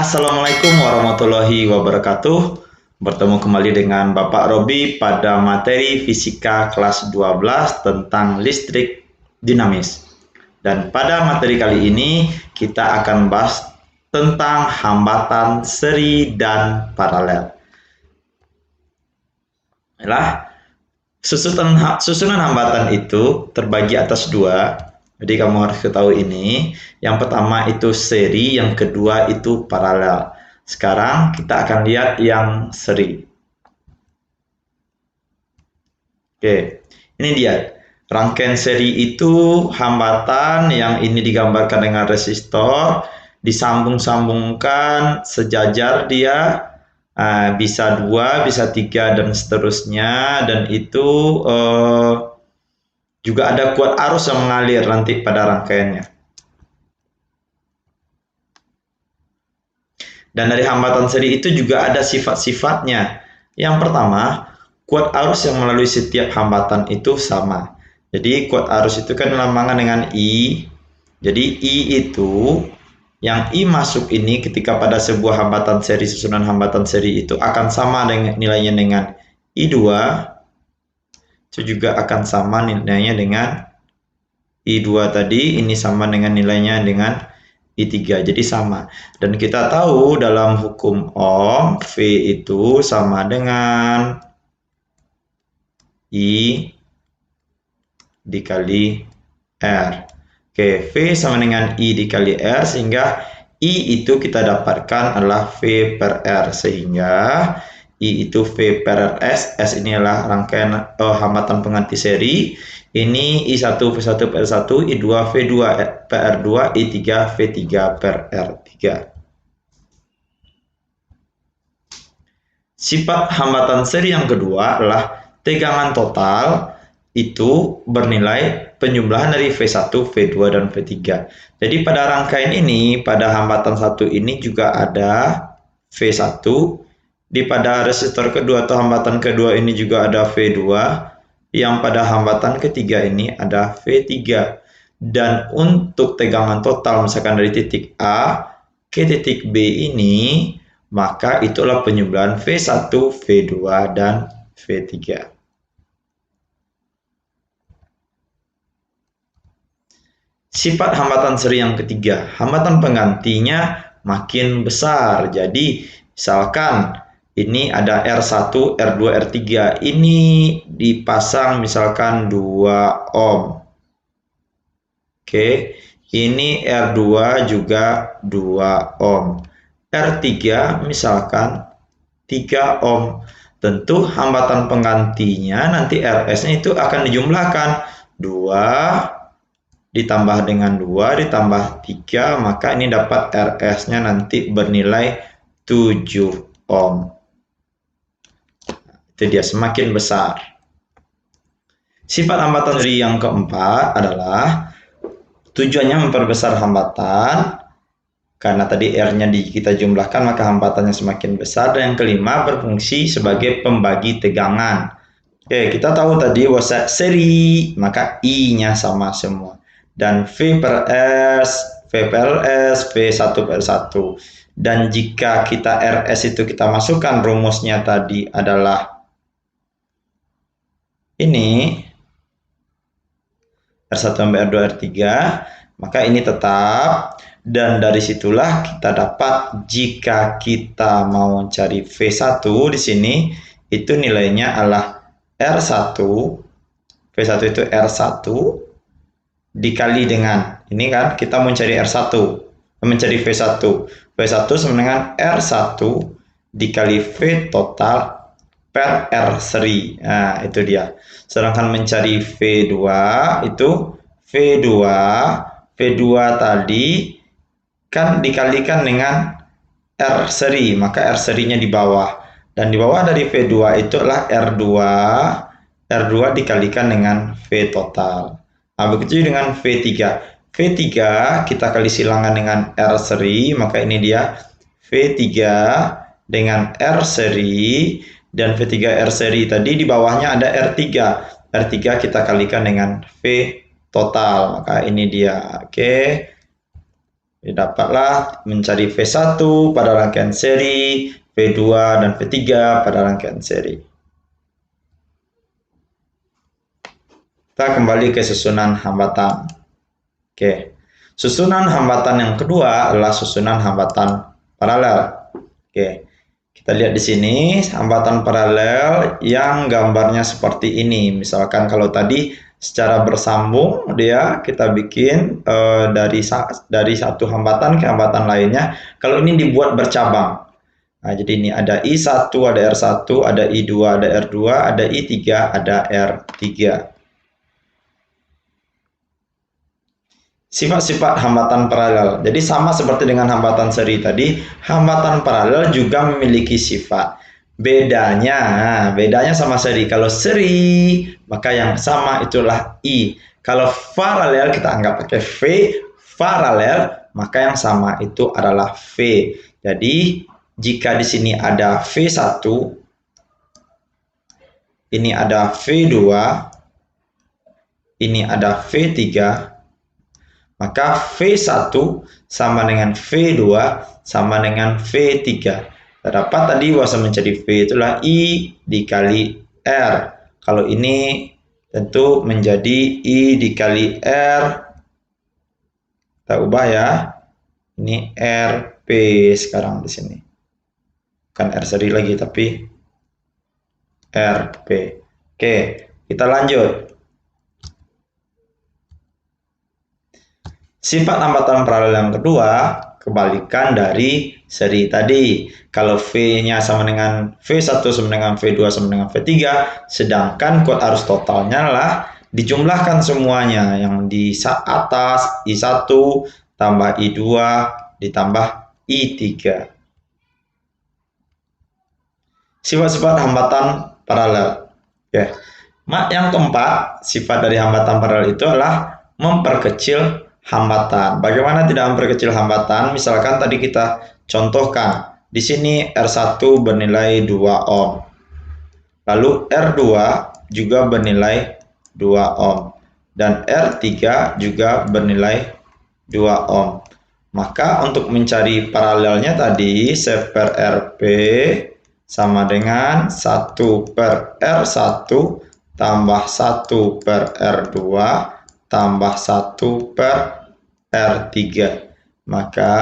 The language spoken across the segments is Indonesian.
Assalamualaikum warahmatullahi wabarakatuh. Bertemu kembali dengan Bapak Robi pada materi fisika kelas 12 tentang listrik dinamis. Dan pada materi kali ini kita akan bahas tentang hambatan seri dan paralel. Susunan hambatan itu terbagi atas dua. Jadi kamu harus ketahui ini. Yang pertama itu seri, yang kedua itu paralel. Sekarang kita akan lihat yang seri. Oke, ini dia. Rangkaian seri itu hambatan yang ini digambarkan dengan resistor, disambung-sambungkan sejajar dia, bisa 2, bisa 3 dan seterusnya, dan itu juga ada kuat arus yang mengalir nanti pada rangkaiannya. Dan dari hambatan seri itu juga ada sifat-sifatnya. Yang pertama, kuat arus yang melalui setiap hambatan itu sama. Jadi kuat arus itu kan lambangkan dengan I. Jadi I itu, yang I masuk ini ketika pada sebuah hambatan seri, susunan hambatan seri itu akan sama dengan nilainya dengan I2. Itu juga akan sama nilainya dengan I2 tadi, ini sama dengan nilainya dengan I3, jadi sama. Dan kita tahu dalam hukum Ohm, V itu sama dengan I dikali R. Oke, V sama dengan I dikali R, sehingga I itu kita dapatkan adalah V per R, sehingga I itu V per S. S ini adalah rangkaian hambatan pengganti seri. Ini I1 V1 per R1, I2 V2 per R2, I3 V3 per R3. Sifat hambatan seri yang kedua adalah tegangan total itu bernilai penjumlahan dari V1, V2, dan V3. Jadi pada rangkaian ini, pada hambatan satu ini juga ada V1. Di pada resistor kedua atau hambatan kedua ini juga ada V2. Yang pada hambatan ketiga ini ada V3. Dan untuk tegangan total misalkan dari titik A ke titik B ini, maka itulah penjumlahan V1, V2, dan V3. Sifat hambatan seri yang ketiga, hambatan penggantinya makin besar. Jadi, misalkan ini ada R1, R2, R3. Ini dipasang misalkan 2 ohm. Oke, ini R2 juga 2 ohm. R3 misalkan 3 ohm. Tentu hambatan penggantinya nanti RS-nya itu akan dijumlahkan 2 ditambah dengan 2 ditambah 3, maka ini dapat RS-nya nanti bernilai 7 ohm. Itu dia, semakin besar. Sifat hambatan seri yang keempat adalah tujuannya memperbesar hambatan. Karena tadi R-nya kita jumlahkan, maka hambatannya semakin besar. Dan yang kelima, berfungsi sebagai pembagi tegangan. Oke, kita tahu tadi bahwa seri, maka I-nya sama semua. Dan V per S, V per S, V1 per 1. Dan jika kita RS itu kita masukkan rumusnya tadi adalah ini, R1 sampai R2, R3, maka ini tetap. Dan dari situlah kita dapat jika kita mau cari V1 di sini, itu nilainya adalah R1, V1 itu R1, dikali dengan ini kan kita mencari R1, mencari V1. V1 sama dengan R1 dikali V total per R seri. Nah, itu dia. Sedangkan mencari V2 itu V2 tadi kan dikalikan dengan R seri, maka R serinya di bawah. Dan di bawah dari V2 itu adalah R2 dikalikan dengan V total. Nah, begitu dengan V3. V3 kita kali silangan dengan R seri, maka ini dia V3 dengan R seri, dan V3 R seri tadi di bawahnya ada R3. R3 kita kalikan dengan V total, maka ini dia. Oke. Dapatlah mencari V1 pada rangkaian seri, V2 dan V3 pada rangkaian seri. Kita kembali ke susunan hambatan. Oke, susunan hambatan yang kedua adalah susunan hambatan paralel. Oke, kita lihat di sini hambatan paralel yang gambarnya seperti ini. Misalkan kalau tadi secara bersambung dia kita bikin dari satu hambatan ke hambatan lainnya. Kalau ini dibuat bercabang. Nah, jadi ini ada I1, ada R1, ada I2, ada R2, ada I3, ada R3. Sifat-sifat hambatan paralel. Jadi sama seperti dengan hambatan seri tadi, hambatan paralel juga memiliki sifat. Bedanya sama seri. Kalau seri, maka yang sama itulah I. Kalau paralel kita anggap pakai V, paralel, maka yang sama itu adalah V. Jadi jika di sini ada V1, ini ada V2, ini ada V3, maka V1 sama dengan V2 sama dengan V3. Terdapat tadi bahasa menjadi V itulah I dikali R. Kalau ini tentu menjadi I dikali R. Kita ubah ya. Ini RP sekarang di sini. Bukan R seri lagi tapi RP. Oke, kita lanjut. Sifat hambatan paralel yang kedua, kebalikan dari seri tadi. Kalau V-nya sama dengan V1 sama dengan V2 sama dengan V3, sedangkan kuat arus totalnya lah dijumlahkan semuanya. Yang di atas I1 tambah I2 ditambah I3. Sifat-sifat hambatan paralel. Oke. Yang keempat, sifat dari hambatan paralel itu adalah memperkecil hambatan. Bagaimana tidak memperkecil hambatan? Misalkan tadi kita contohkan, di sini R1 bernilai 2 ohm. Lalu R2 juga bernilai 2 ohm. Dan R3 juga bernilai 2 ohm. Maka untuk mencari paralelnya tadi, C per RP sama dengan 1 per R1 tambah 1 per R2 tambah 1 per R3. Maka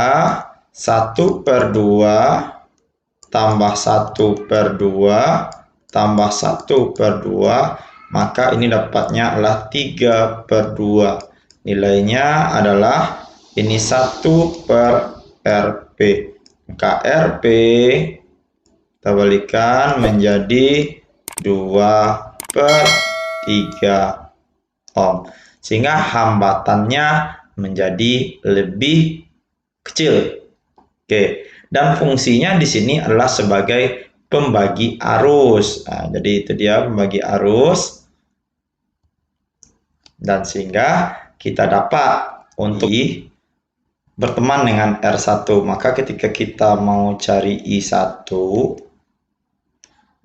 1 per 2 tambah 1 per 2 tambah 1 per 2, maka ini dapatnya adalah 3 per 2. Nilainya adalah ini 1 per RP. Maka RP kita balikan menjadi 2 per 3 ohm. Sehingga hambatannya menjadi lebih kecil. Oke, dan fungsinya di sini adalah sebagai pembagi arus. Nah, jadi itu dia pembagi arus. Dan sehingga kita dapat untuk berteman dengan R1. Maka ketika kita mau cari I1,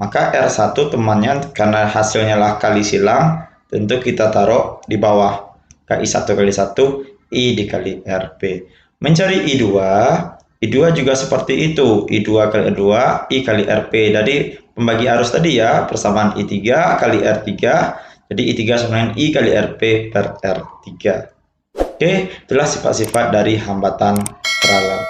maka R1 temannya karena hasilnya lah kali silang, tentu kita taruh di bawah. I1 kali 1, I dikali RP. Mencari I2 juga seperti itu. I2 kali 2, I kali RP. Jadi pembagi arus tadi ya, persamaan I3 kali R3. Jadi I3 sama dengan I kali RP per R3. Oke, itulah sifat-sifat dari hambatan paralel.